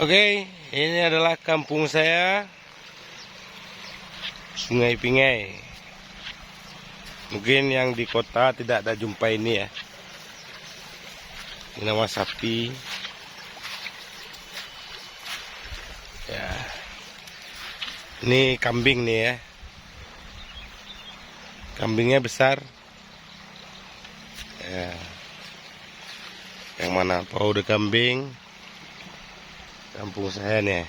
Oke, ini adalah kampung saya, Sungai Pingai. Mungkin yang di kota tidak ada jumpa ini ya. Ini nama sapi. Ya. Ini kambing nih ya. Kambingnya besar. Ya. Yang mana paude kambing? Kampung saya nih.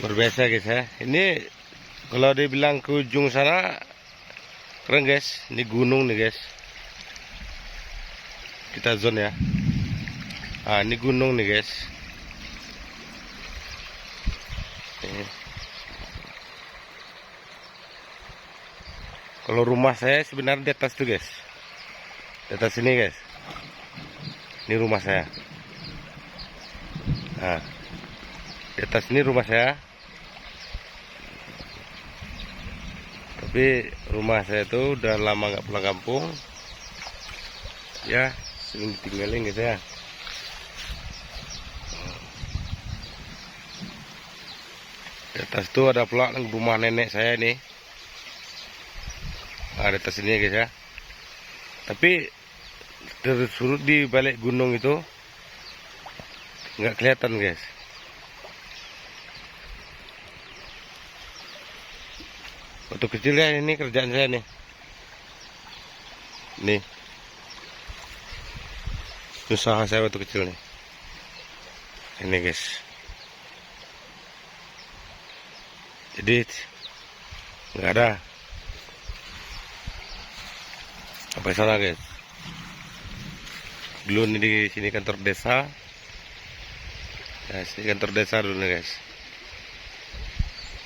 Luar biasa guys ya. Ini kalau dibilang ke ujung sana keren guys. Ini gunung nih guys. Kita zone ya. Ah, ini gunung nih guys. Ini. Kalau rumah saya sebenarnya di atas tuh guys. Di atas sini guys. Ini rumah saya. Nah, di atas ini rumah saya. Tapi rumah saya itu udah lama nggak pulang kampung. Ya, sering ditinggalin gitu ya. Di atas itu ada pula rumah nenek saya nih. Nah, di atas ini guys ya. Tapi tersurut di balik gunung itu nggak kelihatan guys. Waktu kecil ya ini kerjaan saya nih. Nih. Usaha saya waktu kecil nih. Ini guys. Jadi nggak ada. Sampai sana guys. Dulu ini di sini kantor desa. Ya, sini kantor desa dulu nih guys.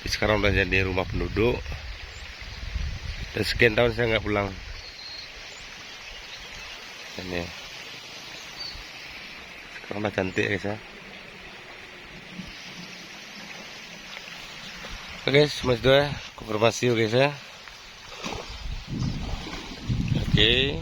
Sekarang udah jadi rumah penduduk. Dan sekian tahun saya nggak pulang. Ini. Sekarang udah cantik guys ya. Oke guys, mas doa konfirmasi guys ya. Oke.